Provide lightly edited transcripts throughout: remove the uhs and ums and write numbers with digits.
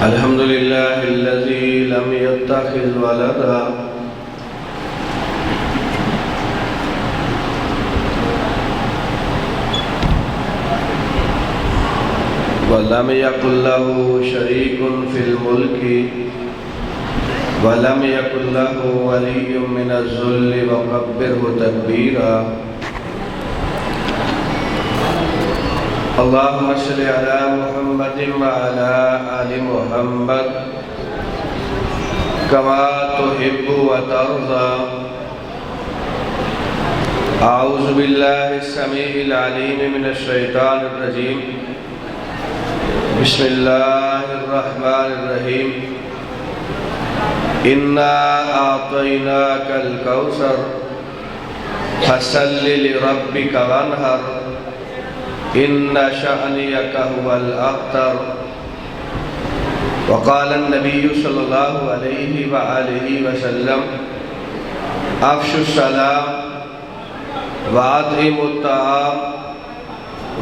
الحمد لله الذي لم يتخذ ولدا ولم يكن له شريك في الملك ولم يكن له ولي من الذل وكبره تكبيرا اللهم صل على محمد وعلى آل محمد كما تحب وترضى أعوذ بالله السميع العليم من الشيطان الرجيم بسم الله الرحمن الرحيم إنا أعطيناك الكوثر فصل لربك وانحر إن شأنك هو الأبتر وقال النبي صلى الله عليه وآله وسلم أفشوا السلام وأطعموا الطعام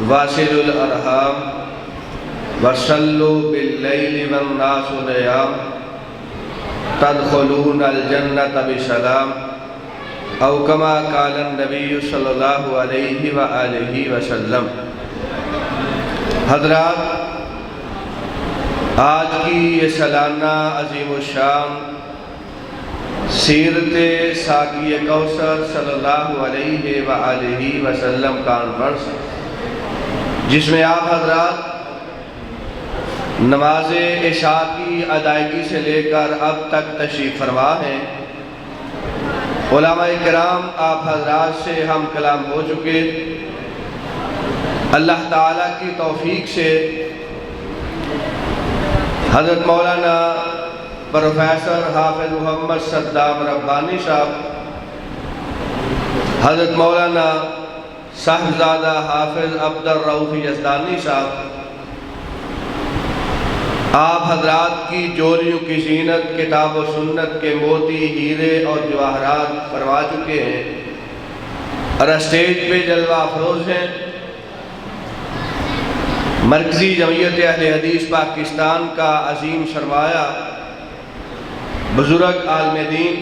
واصلوا الأرحام وصلوا بالليل والناس نيام تدخلون الجنة بسلام أو كما قال النبي صلی اللہ علیہ وآلہ وسلم۔ حضرات، آج کی یہ سالانہ عظیم الشان سیرت ساقی کوثر صلی اللہ علیہ وآلہ وسلم کانفرنس، جس میں آپ حضرات نماز عشاء کی ادائیگی سے لے کر اب تک تشریف فرما ہیں۔ علماء کرام آپ حضرات سے ہم کلام ہو چکے، اللہ تعالیٰ کی توفیق سے حضرت مولانا پروفیسر حافظ محمد صدام ربانی صاحب، حضرت مولانا صاحبزادہ حافظ عبدالرؤف یزدانی صاحب، آپ حضرات کی جولیوں کی زینت کتاب و سنت کے موتی ہیرے اور جواہرات فرما چکے ہیں اور اسٹیج پہ جلوہ افروز ہیں۔ مرکزی جمعیت اہل حدیث پاکستان کا عظیم سرمایہ، بزرگ عالم دین،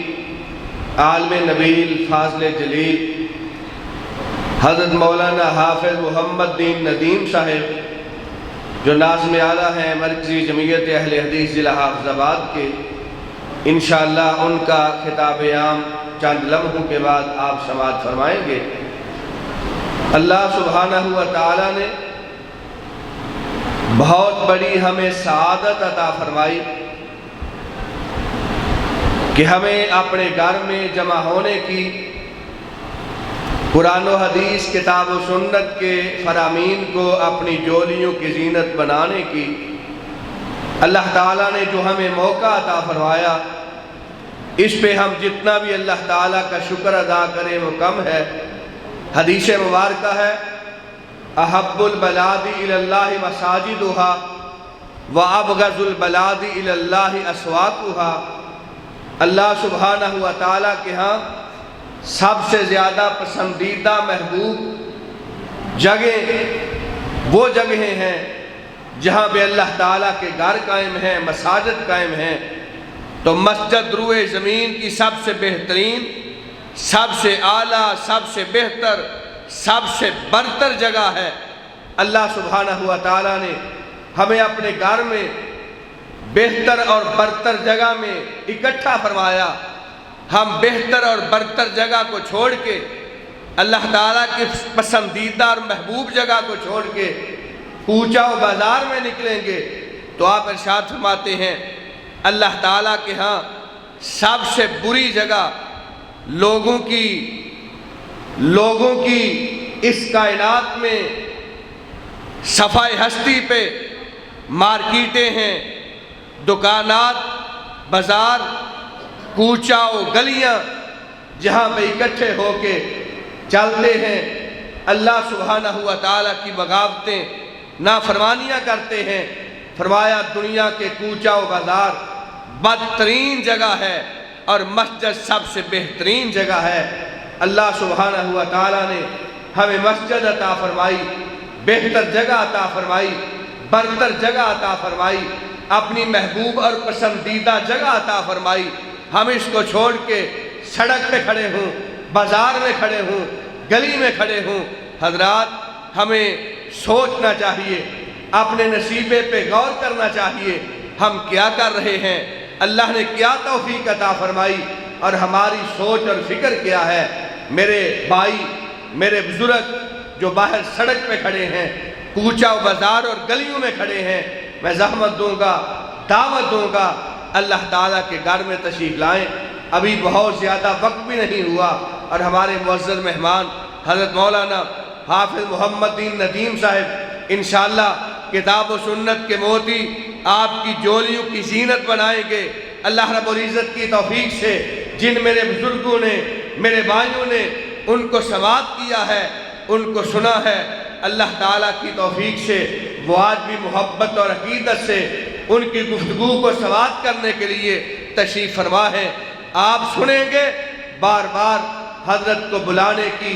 عالم نبیل، فاضل جلیل حضرت مولانا حافظ محمد دین ندیم صاحب، جو ناظم اعلیٰ ہیں مرکزی جمعیت اہل حدیث ضلع حافظ آباد کے، انشاءاللہ ان کا خطاب عام چند لمحوں کے بعد آپ سماعت فرمائیں گے۔ اللہ سبحانہ و تعالیٰ نے بہت بڑی ہمیں سعادت عطا فرمائی کہ ہمیں اپنے گھر میں جمع ہونے کی، قرآن و حدیث کتاب و سنت کے فرامین کو اپنی جولیوں کی زینت بنانے کی اللہ تعالیٰ نے جو ہمیں موقع عطا فرمایا، اس پہ ہم جتنا بھی اللہ تعالیٰ کا شکر ادا کریں وہ کم ہے۔ حدیث مبارکہ ہے، احب البلاد الی اللہ مساجدہا وابغض البلاد الی اللہ اسواقہا۔ اللہ سبحانہ و تعالیٰ کے ہاں سب سے زیادہ پسندیدہ محبوب جگہ وہ جگہیں ہیں جہاں پہ اللہ تعالیٰ کے گھر قائم ہیں، مساجد قائم ہیں، تو مسجد روئے زمین کی سب سے بہترین، سب سے اعلیٰ، سب سے بہتر، سب سے برتر جگہ ہے۔ اللہ سبحانہ و تعالیٰ نے ہمیں اپنے گھر میں بہتر اور برتر جگہ میں اکٹھا فرمایا۔ ہم بہتر اور برتر جگہ کو چھوڑ کے، اللہ تعالیٰ کی پسندیدہ اور محبوب جگہ کو چھوڑ کے کوچہ و بازار میں نکلیں گے تو آپ ارشاد فرماتے ہیں اللہ تعالیٰ کے ہاں سب سے بری جگہ لوگوں کی اس کائنات میں صفحہ ہستی پہ مارکیٹیں ہیں، دکانات، بازار، کوچہ و گلیاں، جہاں پہ اکٹھے ہو کے چلتے ہیں، اللہ سبحانہ و تعالیٰ کی بغاوتیں، نافرمانیاں کرتے ہیں۔ فرمایا دنیا کے کوچہ و بازار بدترین جگہ ہے اور مسجد سب سے بہترین جگہ ہے۔ اللہ سبحانہ و تعالیٰ نے ہمیں مسجد عطا فرمائی، بہتر جگہ عطا فرمائی، برتر جگہ عطا فرمائی۔ اپنی محبوب اور پسندیدہ جگہ عطا فرمائی۔ ہم اس کو چھوڑ کے سڑک پہ کھڑے ہوں، بازار میں کھڑے ہوں، گلی میں کھڑے ہوں، حضرات ہمیں سوچنا چاہیے، اپنے نصیبے پہ غور کرنا چاہیے، ہم کیا کر رہے ہیں، اللہ نے کیا توفیق عطا فرمائی اور ہماری سوچ اور فکر کیا ہے۔ میرے بھائی، میرے بزرگ جو باہر سڑک پہ کھڑے ہیں، کوچہ و بازار اور گلیوں میں کھڑے ہیں، میں زحمت دوں گا، دعوت دوں گا، اللہ تعالیٰ کے گھر میں تشریف لائیں۔ ابھی بہت زیادہ وقت بھی نہیں ہوا اور ہمارے معزز مہمان حضرت مولانا حافظ محمد دین ندیم صاحب انشاءاللہ کتاب و سنت کے موتی آپ کی جولیوں کی زینت بنائیں گے۔ اللہ رب العزت کی توفیق سے جن میرے بزرگوں نے، میرے بھائیوں نے ان کو سماعت کیا ہے، ان کو سنا ہے، اللہ تعالیٰ کی توفیق سے وہ آج بھی محبت اور عقیدت سے ان کی گفتگو کو سماعت کرنے کے لیے تشریف فرما ہے۔ آپ سنیں گے، بار بار حضرت کو بلانے کی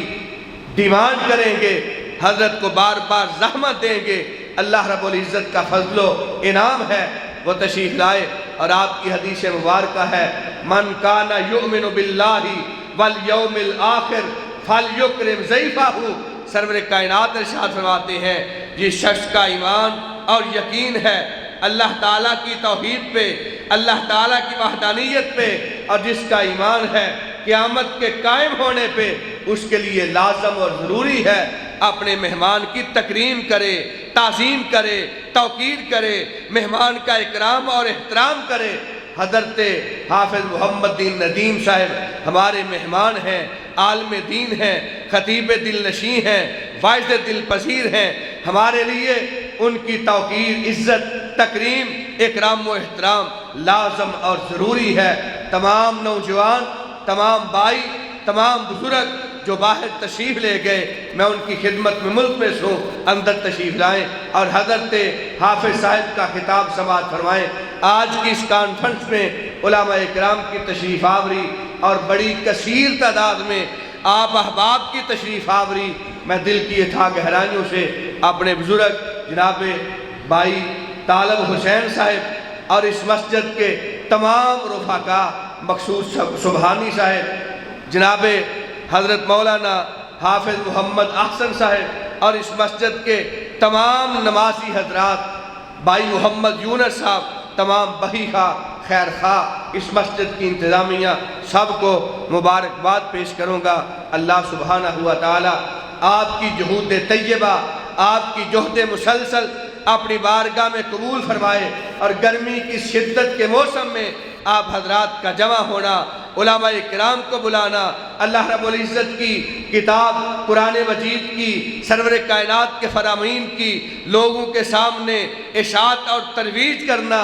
ڈیمانڈ کریں گے، حضرت کو بار بار زحمت دیں گے۔ اللہ رب العزت کا فضل و انعام ہے، وہ تشریف لائے۔ اور آپ کی حدیث مبارکہ ہے، من کان یؤمن باللہ والیوم الآخر فلیکرم ضیفہ۔ سرور کائنات ارشاد فرماتے ہیں، جس شخص کا ایمان اور یقین ہے اللہ تعالیٰ کی توحید پہ، اللہ تعالیٰ کی وحدانیت پہ، اور جس کا ایمان ہے قیامت کے قائم ہونے پہ، اس کے لیے لازم اور ضروری ہے اپنے مہمان کی تکریم کرے، تعظیم کرے، توقیر کرے، مہمان کا اکرام اور احترام کرے۔ حضرت حافظ محمد دین ندیم صاحب ہمارے مہمان ہیں، عالم دین ہیں، خطیب دل نشیں ہیں، واعظ دل پذیر ہیں۔ ہمارے لیے ان کی توقیر، عزت، تکریم، اکرام و احترام لازم اور ضروری ہے۔ تمام نوجوان، تمام بھائی، تمام بزرگ جو باہر تشریف لے گئے، میں ان کی خدمت میں ملتمس ہوں، اندر تشریف لائیں اور حضرت حافظ صاحب کا خطاب سماعت فرمائیں۔ آج کی اس کانفرنس میں علماء اکرام کی تشریف آوری اور بڑی کثیر تعداد میں آپ احباب کی تشریف آوری، میں دل کی اتھا گہرائیوں سے اپنے بزرگ جناب بھائی طالب حسین صاحب اور اس مسجد کے تمام رفقا، مخصوص سبحانی صاحب، جناب حضرت مولانا حافظ محمد احسن صاحب اور اس مسجد کے تمام نمازی حضرات، بھائی محمد یونس صاحب، تمام بہی خواہ، خیر خواہ، اس مسجد کی انتظامیہ، سب کو مبارکباد پیش کروں گا۔ اللہ سبحانہ و تعالی آپ کی جہود طیبہ، آپ کی جہد مسلسل اپنی بارگاہ میں قبول فرمائے، اور گرمی کی شدت کے موسم میں آپ حضرات کا جمع ہونا، علماء کرام کو بلانا، اللہ رب العزت کی کتاب قرآن مجید کی، سرور کائنات کے فرامین کی لوگوں کے سامنے اشاعت اور ترویج کرنا،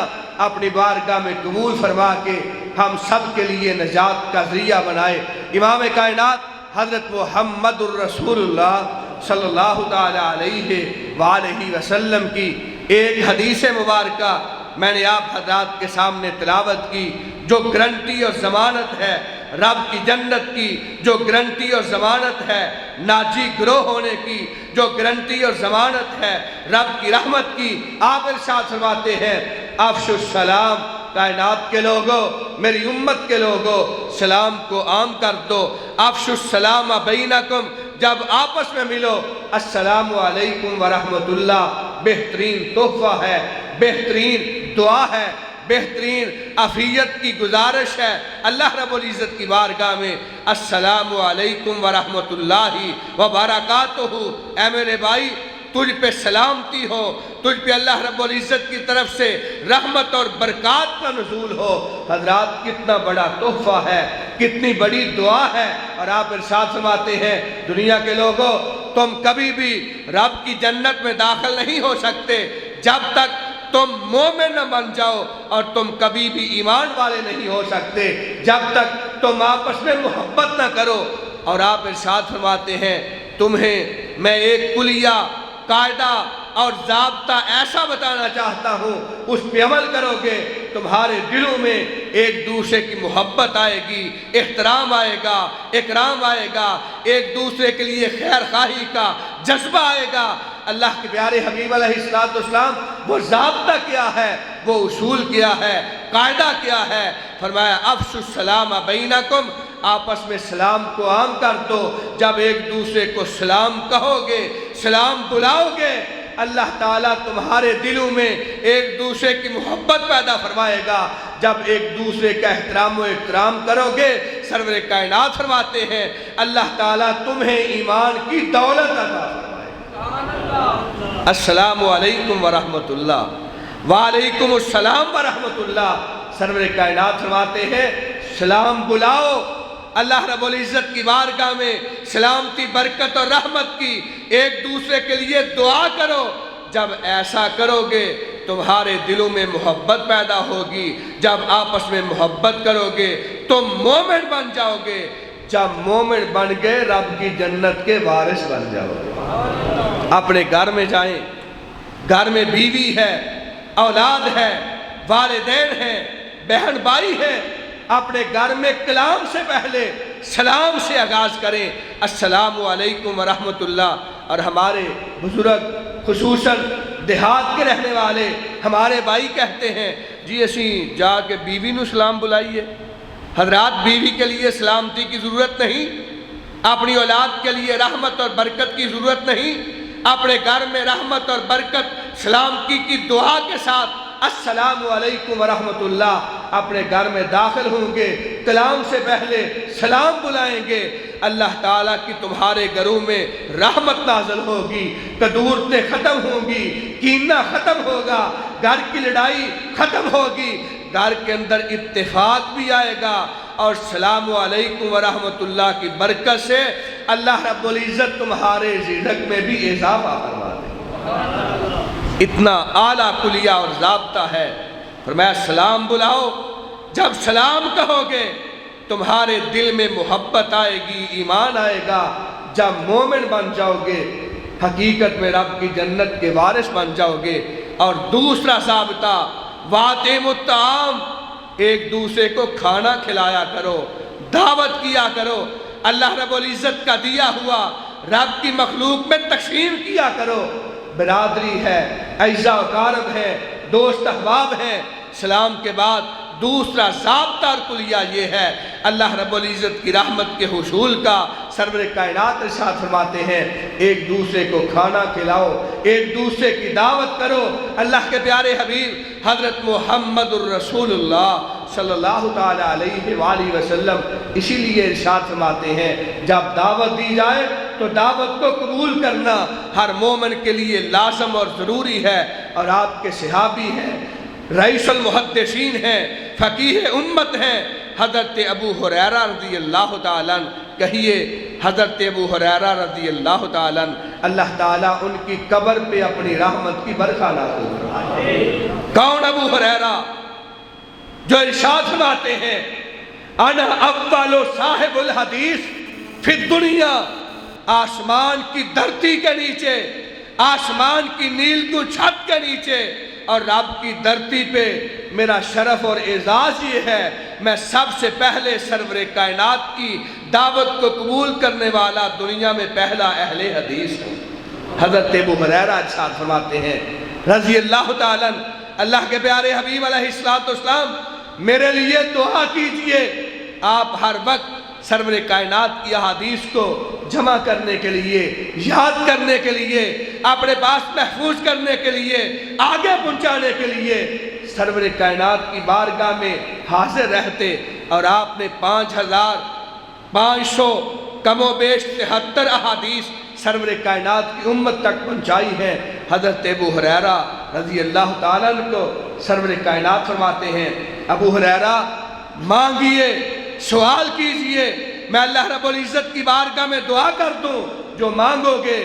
اپنی بارگاہ میں قبول فرما کے ہم سب کے لیے نجات کا ذریعہ بنائے۔ امام کائنات حضرت محمد الرسول اللہ صلی اللہ تعالی علیہ وآلہ وسلم کی ایک حدیث مبارکہ میں نے آپ حضرات کے سامنے تلاوت کی، جو گرنٹی اور ضمانت ہے رب کی جنت کی، جو گرنٹی اور ضمانت ہے ناجی گروہ ہونے کی، جو گرنٹی اور ضمانت ہے رب کی رحمت کی۔ آپ ارشاد فرماتے ہیں، افشوا السلام، کائنات کے لوگوں، میری امت کے لوگوں، سلام کو عام کر دو۔ افشوا السلام بینکم، جب آپس میں ملو، السلام علیکم ورحمت اللہ، بہترین تحفہ ہے، بہترین دعا ہے، بہترین عافیت کی گزارش ہے اللہ رب العزت کی بارگاہ میں، السلام علیکم ورحمت اللہ وبرکاتہ۔ اے میرے بھائی، تجھ پہ سلامتی ہو، تجھ پہ اللہ رب العزت کی طرف سے رحمت اور برکات کا نزول ہو۔ حضرات کتنا بڑا تحفہ ہے، کتنی بڑی دعا ہے۔ اور آپ ارشاد فرماتے ہیں، دنیا کے لوگوں، تم کبھی بھی رب کی جنت میں داخل نہیں ہو سکتے جب تک تم مومن نہ بن جاؤ، اور تم کبھی بھی ایمان والے نہیں ہو سکتے جب تک تم آپس میں محبت نہ کرو۔ اور آپ ارشاد فرماتے ہیں، تمہیں میں ایک کلیہ، قاعدہ اور ضابطہ ایسا بتانا چاہتا ہوں، اس پہ عمل کرو گے، تمہارے دلوں میں ایک دوسرے کی محبت آئے گی، احترام آئے گا، اکرام آئے گا، ایک دوسرے کے لیے خیر خواہی کا جذبہ آئے گا۔ اللہ کے پیارے حبیب علیہ السلام وہ ضابطہ کیا ہے، وہ اصول کیا ہے، قاعدہ کیا ہے؟ فرمایا افشوا السلام بینکم، آپس میں سلام کو عام کر دو۔ جب ایک دوسرے کو سلام کہو گے، سلام بلاؤ گے، اللہ تعالیٰ تمہارے دلوں میں ایک دوسرے کی محبت پیدا فرمائے گا۔ جب ایک دوسرے کا احترام و اکرام کرو گے، سرور کائنات فرماتے ہیں اللہ تعالیٰ تمہیں ایمان کی دولت عطا فرمائے گا۔ السلام علیکم ورحمۃ اللہ۔ وعلیکم السلام ورحمۃ اللہ۔ سرور کائنات فرماتے ہیں سلام بلاؤ، اللہ رب العزت کی بارگاہ میں سلامتی، برکت اور رحمت کی، ایک دوسرے کے لیے دعا کرو۔ جب ایسا کرو گے تمہارے دلوں میں محبت پیدا ہوگی، جب آپس میں محبت کرو گے تم مومن بن جاؤ گے، جب مومن بن گئے رب کی جنت کے وارث بن جاؤ گے۔ اپنے گھر میں جائیں، گھر میں بیوی ہے، اولاد ہے، والدین ہیں، بہن بھائی ہیں، اپنے گھر میں کلام سے پہلے سلام سے آغاز کریں، السلام علیکم ورحمۃ اللہ۔ اور ہمارے بزرگ خصوصاً دیہات کے رہنے والے ہمارے بھائی کہتے ہیں جی اسی جا کے بیوی نو سلام بلائیے۔ حضرات بیوی کے لیے سلامتی کی ضرورت نہیں، اپنی اولاد کے لیے رحمت اور برکت کی ضرورت نہیں، اپنے گھر میں رحمت اور برکت سلامتی کی دعا کے ساتھ السلام علیکم ورحمۃ اللہ اپنے گھر میں داخل ہوں گے، کلام سے پہلے سلام بلائیں گے، اللہ تعالیٰ کی تمہارے گھروں میں رحمت نازل ہوگی، کدورتیں ختم ہوں گی، کینہ ختم ہوگا، گھر کی لڑائی ختم ہوگی، گھر کے اندر اتفاق بھی آئے گا، اور السلام علیکم ورحمۃ اللہ کی برکت سے اللہ رب العزت تمہارے رزق میں بھی اضافہ فرما دے۔ اتنا اعلیٰ کلیہ اور ضابطہ ہے۔ فرمایا سلام بلاؤ، جب سلام کہو گے تمہارے دل میں محبت آئے گی، ایمان آئے گا، جب مومن بن جاؤ گے حقیقت میں رب کی جنت کے وارث بن جاؤ گے۔ اور دوسرا ضابطہ وَأَطْعِمُوا الطَّعَامَ، ایک دوسرے کو کھانا کھلایا کرو، دعوت کیا کرو، اللہ رب العزت کا دیا ہوا رب کی مخلوق میں تقسیم کیا کرو۔ برادری ہے، اعزا و اقارب ہے، دوست احباب ہیں، سلام کے بعد دوسرا ضابطہ اور کلیہ یہ ہے اللہ رب العزت کی رحمت کے حصول کا۔ سرور کائنات ارشاد فرماتے ہیں ایک دوسرے کو کھانا کھلاؤ، ایک دوسرے کی دعوت کرو۔ اللہ کے پیارے حبیب حضرت محمد الرسول اللہ صلی اللہ تعالی علیہ وآلہ وسلم اسی لیے ارشاد فرماتے ہیں جب دعوت دی جائے تو دعوت کو قبول کرنا ہر مومن کے لیے لازم اور ضروری ہے۔ اور آپ کے صحابی ہیں، رئیس المحدثین ہیں، فقیہ امت ہیں، حضرت ابو ہریرہ رضی اللہ تعالیٰ عنہ، کہیے حضرت ابو ہریرہ رضی اللہ تعالیٰ عنہ، اللہ تعالیٰ ان کی قبر پہ اپنی رحمت کی برکھا نازل فرمائے۔ کون ابو ہریرہ؟ جو ارشاد فرماتے ہیں انا اول صاحب الحدیث فی الدنیا، آسمان کی دھرتی کے نیچے، آسمان کی نیل کی چھت کے نیچے اور رب کی دھرتی پہ میرا شرف اور اعزاز یہ ہے میں سب سے پہلے سرور کائنات کی دعوت کو قبول کرنے والا دنیا میں پہلا اہل حدیث ہوں۔ حضرت ابو ہریرہ ارشاد فرماتے ہیں رضی اللہ تعالیٰ عنہ، اللہ کے پیارے حبیب علیہ السلام میرے لیے دعا کیجئے۔ آپ ہر وقت سرور کائنات کی احادیث کو جمع کرنے کے لیے، یاد کرنے کے لیے، اپنے پاس محفوظ کرنے کے لیے، آگے پہنچانے کے لیے سرور کائنات کی بارگاہ میں حاضر رہتے۔ اور آپ نے 5500 کم و بیش 73 احادیث سرور کائنات کی امت تک پہنچائی ہیں۔ حضرت ابو ہریرہ رضی اللہ تعالیٰ عنہ کو سرور کائنات فرماتے ہیں ابو ہریرہ مانگیے، سوال کیجئے، میں اللہ رب العزت کی بارگاہ میں دعا کر دوں، جو مانگو گے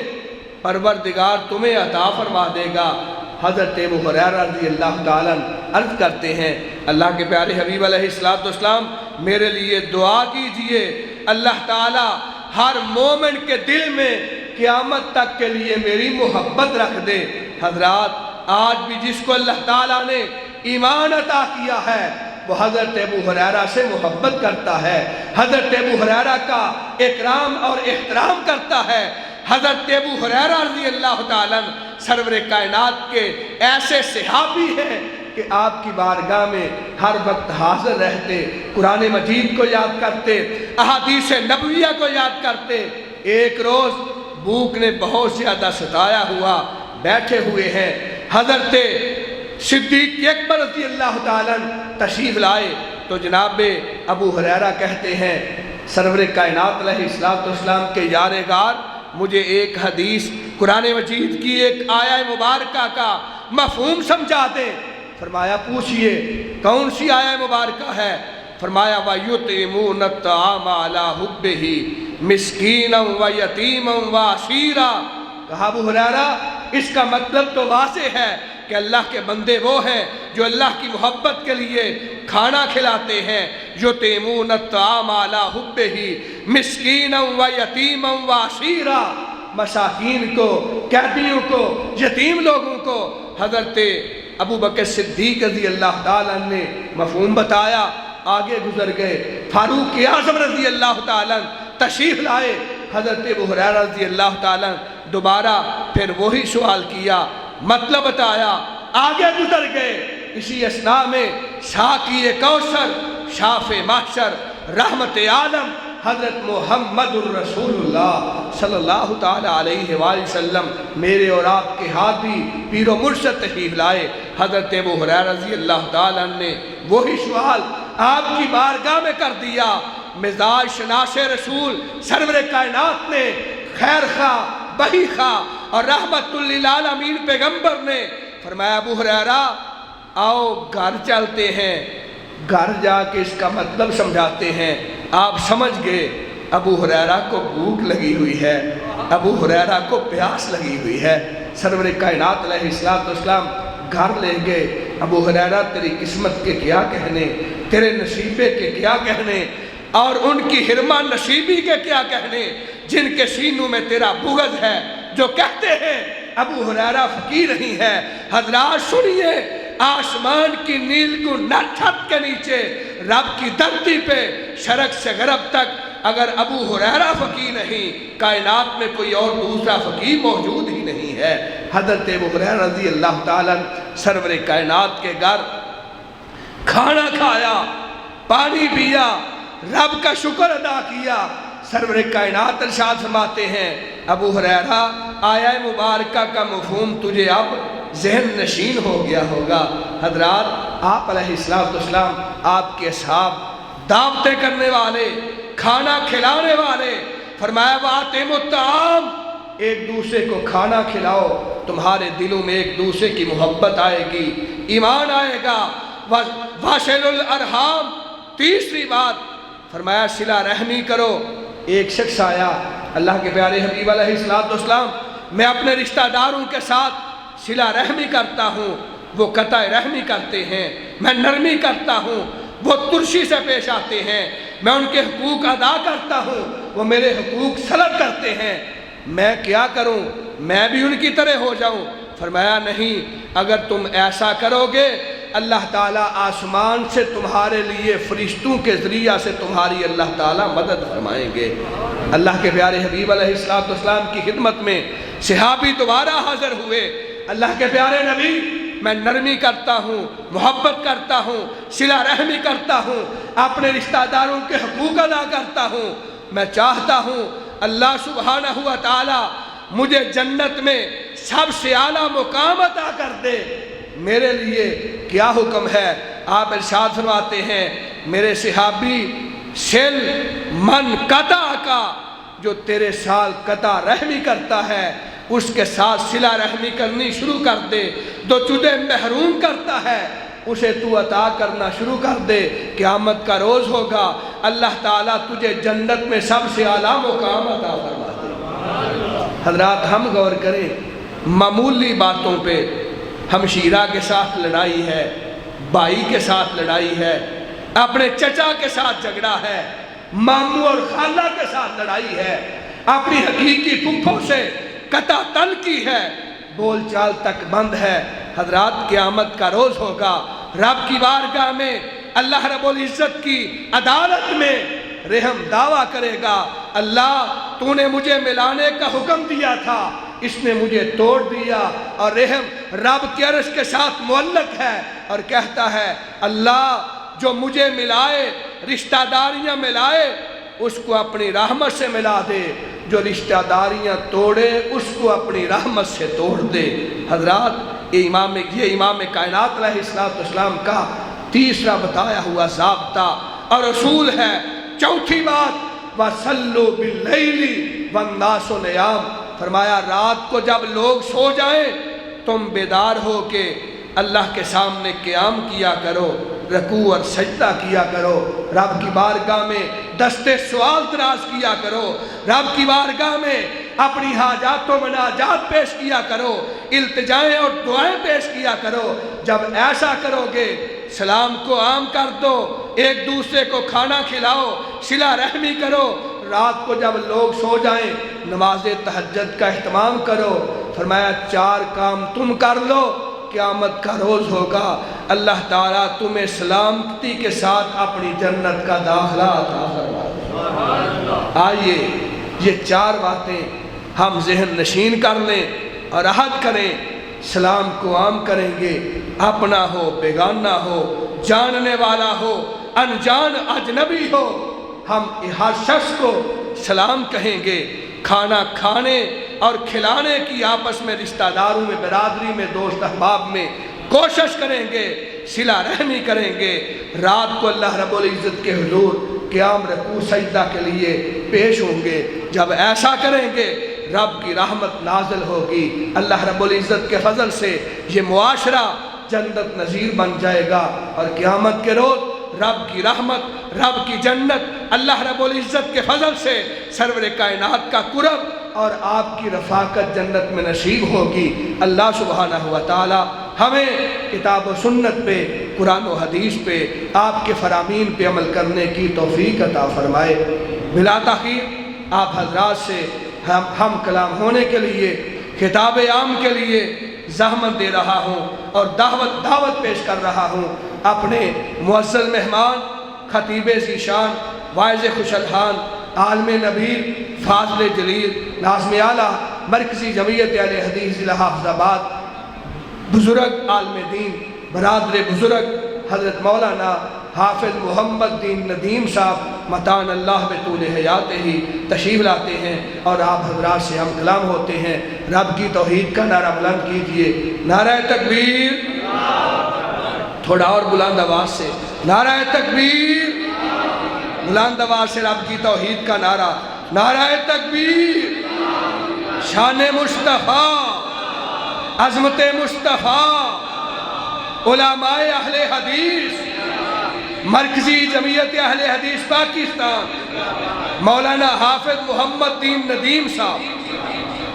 پروردگار تمہیں عطا فرما دے گا۔ حضرت ابو ہریرہ رضی اللہ تعالیٰ عنہ عرض کرتے ہیں اللہ کے پیارے حبیب علیہ السلام میرے لیے دعا کیجئے، اللہ تعالی ہر مومن کے دل میں قیامت تک کے لیے میری محبت رکھ دے۔ حضرات آج بھی جس کو اللہ تعالیٰ نے ایمان عطا کیا ہے وہ حضرت ابو ہریرہ سے محبت کرتا ہے، حضرت ابو ہریرہ کا اکرام اور احترام کرتا ہے۔ حضرت ابو ہریرہ رضی اللہ تعالیٰ عنہ سرور کائنات کے ایسے صحابی ہیں کہ آپ کی بارگاہ میں ہر وقت حاضر رہتے، قرآن مجید کو یاد کرتے، احادیث نبویہ کو یاد کرتے۔ ایک روز بھوک نے بہت زیادہ ستایا ہوا، بیٹھے ہوئے ہیں، حضرت صدیق اکبر رضی اللہ تعالیٰ تشریف لائے تو جناب ابو ہریرہ کہتے ہیں سرور کائنات علیہ السلام کے یار غار، مجھے ایک حدیث قرآن مجید کی ایک آیہ مبارکہ کا مفہوم سمجھا دیں۔ فرمایا پوچھئے کون سی آیہ مبارکہ ہے؟ فرمایا وَيُطْعِمُونَ الطَّعَامَ عَلَىٰ حُبِّهِ مِسْكِينًا وَيَتِيمًا وَأَسِيرًا۔ کہا ابو ہریرہ اس کا مطلب تو واضح ہے کہ اللہ کے بندے وہ ہیں جو اللہ کی محبت کے لیے کھانا کھلاتے ہیں۔ یُطْعِمُونَ الطَّعَامَ عَلَىٰ حُبِّهِ مِسْكِينًا وَيَتِيمًا وَأَسِيرًا، مساکین کو، قیدیوں کو، یتیم لوگوں کو۔ حضرت ابو بکر صدیق رضی اللہ تعالیٰ نے مفہوم بتایا، آگے گزر گئے۔ فاروق اعظم رضی اللہ تعالیٰ تشریف لائے، حضرت ابو ہریرہ رضی اللہ تعالیٰ دوبارہ پھر وہی سوال کیا، مطلب بتایا، آگے گزر گئے۔ اسی اثناء میں ساقی کوثر، شافع محشر، رحمت عالم حضرت محمد الرسول اللہ صلی اللہ تعالیٰ علیہ وآلہ وسلم میرے اور آپ کے ہادی پیر و مرشد تشریف لائے۔ حضرت ابو ہریرہ رضی اللہ تعالیٰ نے وہی سوال آپ کی بارگاہ میں کر دیا۔ مزاج شناس رسول سرور کائنات نے، خیر خواہ، بہی خواہ اور رحمت للعالمین پیغمبر نے فرمایا ابو ہریرہ آؤ گھر چلتے ہیں، گھر جا کے اس کا مطلب سمجھاتے ہیں۔ آپ سمجھ گئے ابو ہریرہ کو بھوک لگی ہوئی ہے، ابو ہریرہ کو پیاس لگی ہوئی ہے۔ سرور کائنات علیہ السلام گھر لے گئے۔ ابو ہریرہ تیری قسمت کے کیا کہنے، تیرے نصیبے کے کیا کہنے، اور ان کی حرمہ نصیبی کے کیا کہنے جن کے سینوں میں تیرا بغض ہے، جو کہتے ہیں ابو ہریرہ فقیر نہیں ہے۔ حضرات سنیے، آسمان کی نیل کو نہ چھت کے نیچے، رب کی دھرتی پہ شرق سے غرب تک اگر ابو ہریرہ فقیر نہیں، کائنات میں کوئی اور دوسرا فقیر موجود ہی نہیں ہے۔ حضرت ابو ہریرہ رضی اللہ تعالیٰ سرور کائنات کے گھر کھانا کھایا، پانی پیا، رب کا شکر ادا کیا۔ سرور کائنات ارشاد فرماتے ہیں ابو ہریرہ آیہ مبارکہ کا مفہوم تجھے اب ذہن نشین ہو گیا ہوگا۔ حضرات آپ علیہ السلام آپ کے اصحاب دعوتیں کرنے والے، کھانا کھلانے والے، فرمایا وَآتِمُ الطَّعَامَ، ایک دوسرے کو کھانا کھلاؤ، تمہارے دلوں میں ایک دوسرے کی محبت آئے گی، ایمان آئے گا۔ وَاصِلُوا الْأَرْحَامَ، تیسری بات فرمایا صلہ رحمی کرو۔ ایک شخص آیا، اللہ کے پیارے حبیب علیہ السلام، میں اپنے رشتہ داروں کے ساتھ صلہ رحمی کرتا ہوں، وہ قطع رحمی کرتے ہیں، میں نرمی کرتا ہوں، وہ ترشی سے پیش آتے ہیں، میں ان کے حقوق ادا کرتا ہوں، وہ میرے حقوق سلب کرتے ہیں، میں کیا کروں؟ میں بھی ان کی طرح ہو جاؤں؟ فرمایا نہیں، اگر تم ایسا کرو گے اللہ تعالیٰ آسمان سے تمہارے لیے فرشتوں کے ذریعہ سے تمہاری اللہ تعالیٰ مدد فرمائیں گے۔ اللہ کے پیارے حبیب علیہ السلام کی خدمت میں صحابی دوبارہ حاضر ہوئے۔ اللہ کے پیارے نبی، میں نرمی کرتا ہوں، محبت کرتا ہوں، صلہ رحمی کرتا ہوں، اپنے رشتہ داروں کے حقوق ادا کرتا ہوں، میں چاہتا ہوں اللہ سبحانہ و تعالیٰ مجھے جنت میں سب سے اعلیٰ مقام عطا کر دے۔ میرے لیے کیا حکم ہے؟ آپ ارشاد فرماتے ہیں میرے صحابی سل من قطع کا، جو تیرے سال قطع رحمی کرتا ہے اس کے ساتھ صلہ رحمی کرنی شروع کر دے۔ جو تجھے محروم کرتا ہے اسے تو عطا کرنا شروع کر دے۔ قیامت کا روز ہوگا، اللہ تعالیٰ تجھے جنت میں سب سے اعلیٰ مقام عطا فرما دے۔ حضرات ہم غور کریں، معمولی باتوں پہ ہمشیرہ کے ساتھ لڑائی ہے، بھائی کے ساتھ لڑائی ہے، اپنے چچا کے ساتھ جھگڑا ہے، ماموں اور خالہ کے ساتھ لڑائی ہے، اپنی حقیقی پھپھو سے قطع تلقی ہے، بول چال تک بند ہے۔ حضرات قیامت کا روز ہوگا، رب کی بارگاہ میں اللہ رب العزت کی عدالت میں رحم دعویٰ کرے گا، اللہ تو نے مجھے ملانے کا حکم دیا تھا، اس نے مجھے توڑ دیا، اور رحم رب کے عرش کے ساتھ معلق ہے اور کہتا ہے اللہ جو مجھے ملائے، رشتہ داریاں ملائے، اس کو اپنی رحمت سے ملا دے، جو رشتہ داریاں توڑے اس کو اپنی رحمت سے توڑ دے۔ حضرات یہ امام کائنات علیہ السلام کا تیسرا بتایا ہوا ضابطہ اور اصول ہے۔ چوتھی بات وَصَلُّوا بِاللَّيْلِ وَالنَّاسُ نِيَامٌ، فرمایا رات کو جب لوگ سو جائیں تم بیدار ہو کے اللہ کے سامنے قیام کیا کرو، رکوع اور سجدہ کیا کرو، رب کی بارگاہ میں دستے سوال دراز کیا کرو، رب کی بارگاہ میں اپنی حاجات و مناجات پیش کیا کرو، التجائیں اور دعائیں پیش کیا کرو۔ جب ایسا کرو گے سلام کو عام کر دو، ایک دوسرے کو کھانا کھلاؤ، صلہ رحمی کرو، رات کو جب لوگ سو جائیں نماز تہجد کا اہتمام کرو۔ فرمایا 4 کام تم کر لو، قیامت کا روز ہوگا اللہ تعالیٰ تمہیں سلامتی کے ساتھ اپنی جنت کا داخلہ عطا فرمائے۔ آئیے یہ 4 باتیں ہم ذہن نشین کر لیں اور عہد کریں، سلام کو عام کریں گے، اپنا ہو بیگانہ ہو، جاننے والا ہو انجان اجنبی ہو، ہم ہر شخص کو سلام کہیں گے۔ کھانا کھانے اور کھلانے کی آپس میں رشتہ داروں میں، برادری میں، دوست احباب میں کوشش کریں گے، صلہ رحمی کریں گے۔ رات کو اللہ رب العزت کے حضور قیام رکوع سجدہ کے لیے پیش ہوں گے۔ جب ایسا کریں گے رب کی رحمت نازل ہوگی، اللہ رب العزت کے فضل سے یہ معاشرہ جنت نظیر بن جائے گا، اور قیامت کے روز رب کی رحمت، رب کی جنت اللہ رب العزت کے فضل سے سرور کائنات کا قرب اور آپ کی رفاقت جنت میں نصیب ہوگی۔ اللہ سبحانہ و تعالی ہمیں کتاب و سنت پہ، قرآن و حدیث پہ، آپ کے فرامین پہ عمل کرنے کی توفیق عطا فرمائے۔ بلا تاخیر آپ حضرات سے ہم کلام ہونے کے لیے، خطاب عام کے لیے زحمت دے رہا ہوں اور دعوت پیش کر رہا ہوں اپنے معزز مہمان خطیب ذیشان، واعظ خوش الحان، عالم نبیل، فاضل جلیل، ناظم اعلیٰ مرکزی جمعیت اہل حدیث ضلع حافظ آباد، بزرگ عالم دین، برادر بزرگ حضرت مولانا حافظ محمد دین ندیم صاحب متان اللہ بطول حیات ہی تشریف لاتے ہیں، اور آپ حضرات سے ہم کلام ہوتے ہیں۔ رب کی توحید کا نعرہ بلند کیجئے، نعرہ تکبیر، تھوڑا اور بلند آواز سے نعرہ تکبیر، بلند آواز سے رب کی توحید کا نعرہ، نعرہ تکبیر، شان مصطفیٰ، عظمت مصطفیٰ، علماء اہل حدیث، مرکزی جمعیت اہل حدیث پاکستان، مولانا حافظ محمد دین ندیم صاحب